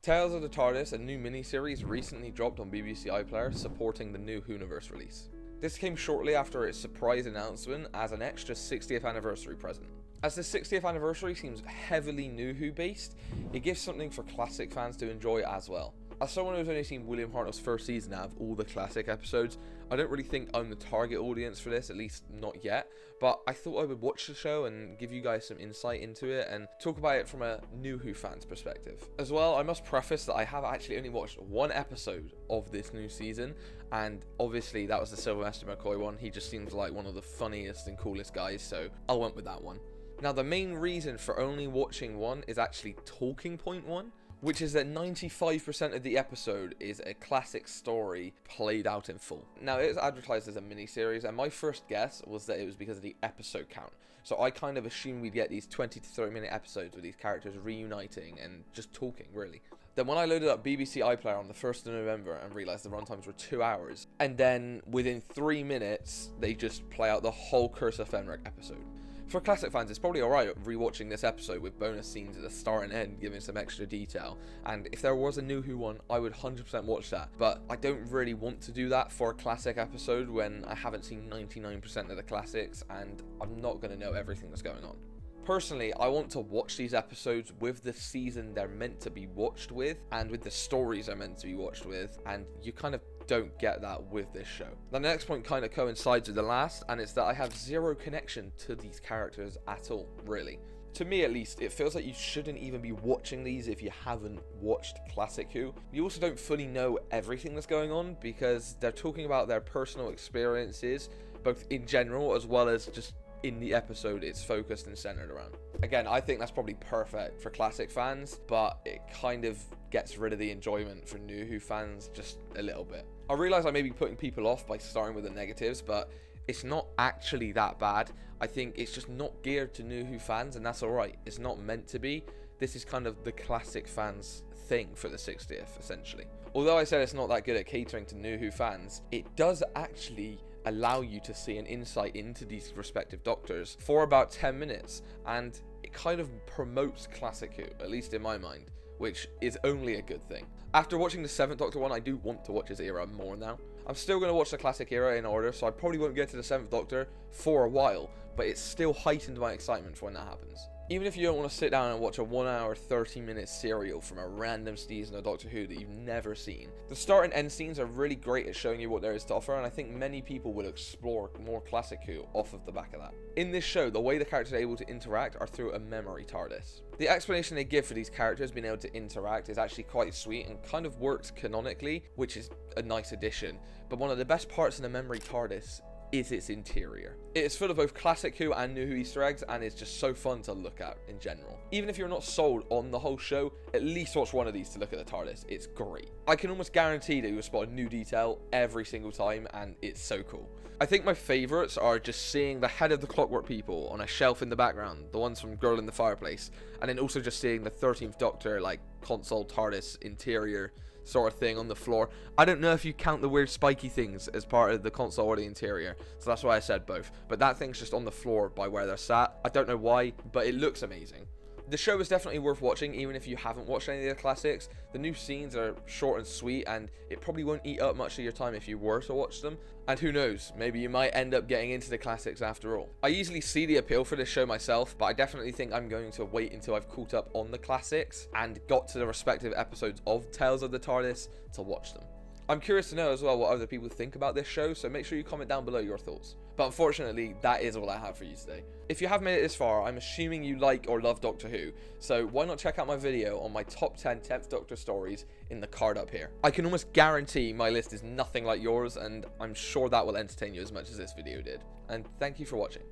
Tales of the Tardis, a new miniseries, recently dropped on BBC iPlayer supporting the new Whoniverse release. This came shortly after its surprise announcement as an extra 60th anniversary present. As the 60th anniversary seems heavily New Who based, it gives something for classic fans to enjoy as well. As someone who's only seen William Hartnell's first season out of all the classic episodes, I don't really think I'm the target audience for this, at least not yet, but I thought I would watch the show and give you guys some insight into it and talk about it from a New Who fan's perspective. As well, I must preface that I have actually only watched one episode of this new season, and obviously that was the Sylvester McCoy one. He just seems like one of the funniest and coolest guys, so I went with that one. Now, the main reason for only watching one is actually talking point one, which is that 95% of the episode is a classic story played out in full. Now, it was advertised as a miniseries, and my first guess was that it was because of the episode count. So I kind of assumed we'd get these 20 to 30 minute episodes with these characters reuniting and just talking, really. Then when I loaded up BBC iPlayer on the 1st of November and realised the runtimes were 2 hours, and then within 3 minutes, they just play out the whole Curse of Fenric episode. For classic fans, it's probably alright rewatching this episode with bonus scenes at the start and end, giving some extra detail. And if there was a New Who one, I would 100% watch that. But I don't really want to do that for a classic episode when I haven't seen 99% of the classics and I'm not going to know everything that's going on. Personally, I want to watch these episodes with the season they're meant to be watched with and with the stories they're meant to be watched with, and you kind of don't get that with this show. The next point kind of coincides with the last, and it's that I have zero connection to these characters at all, really. To me at least, it feels like you shouldn't even be watching these if you haven't watched Classic Who. You also don't fully know everything that's going on because they're talking about their personal experiences, both in general as well as just in the episode it's focused and centered around. Again, I think that's probably perfect for classic fans, but it kind of gets rid of the enjoyment for New Who fans just a little bit. I realise I may be putting people off by starting with the negatives, but it's not actually that bad. I think it's just not geared to New Who fans, and that's alright. It's not meant to be. This is kind of the classic fans thing for the 60th, essentially. Although I said it's not that good at catering to New Who fans, it does actually allow you to see an insight into these respective doctors for about 10 minutes, and it kind of promotes Classic Who, at least in my mind, which is only a good thing. After watching the 7th Doctor one, I do want to watch his era more now. I'm still going to watch the classic era in order, so I probably won't get to the 7th Doctor for a while, but it's still heightened my excitement for when that happens. Even if you don't want to sit down and watch a 1 hour 30-minute serial from a random season of Doctor Who that you've never seen, the start and end scenes are really great at showing you what there is to offer, and I think many people will explore more Classic Who off of the back of that. In this show, the way the characters are able to interact are through a memory TARDIS. The explanation they give for these characters being able to interact is actually quite sweet and kind of works canonically, which is a nice addition, but one of the best parts in a memory TARDIS is its interior. It is full of both Classic Who and New Who Easter eggs, and it's just so fun to look at in general. Even if you're not sold on the whole show, at least watch one of these to look at the TARDIS. It's great. I can almost guarantee that you'll spot a new detail every single time, and it's so cool. I think my favourites are just seeing the head of the Clockwork People on a shelf in the background, the ones from Girl in the Fireplace, and then also just seeing the 13th Doctor, like, console TARDIS interior sort of thing on the floor. I don't know if you count the weird spiky things as part of the console or the interior, so that's why I said both, but that thing's just on the floor by where they're sat. I don't know why, but it looks amazing. The show is definitely worth watching even if you haven't watched any of the classics. The new scenes are short and sweet, and it probably won't eat up much of your time if you were to watch them. And who knows, maybe you might end up getting into the classics after all. I easily see the appeal for this show myself, but I definitely think I'm going to wait until I've caught up on the classics and got to the respective episodes of Tales of the TARDIS to watch them. I'm curious to know as well what other people think about this show, so make sure you comment down below your thoughts. But unfortunately, that is all I have for you today. If you have made it this far, I'm assuming you like or love Doctor Who, so why not check out my video on my top 10 10th Doctor stories in the card up here. I can almost guarantee my list is nothing like yours, and I'm sure that will entertain you as much as this video did. And thank you for watching.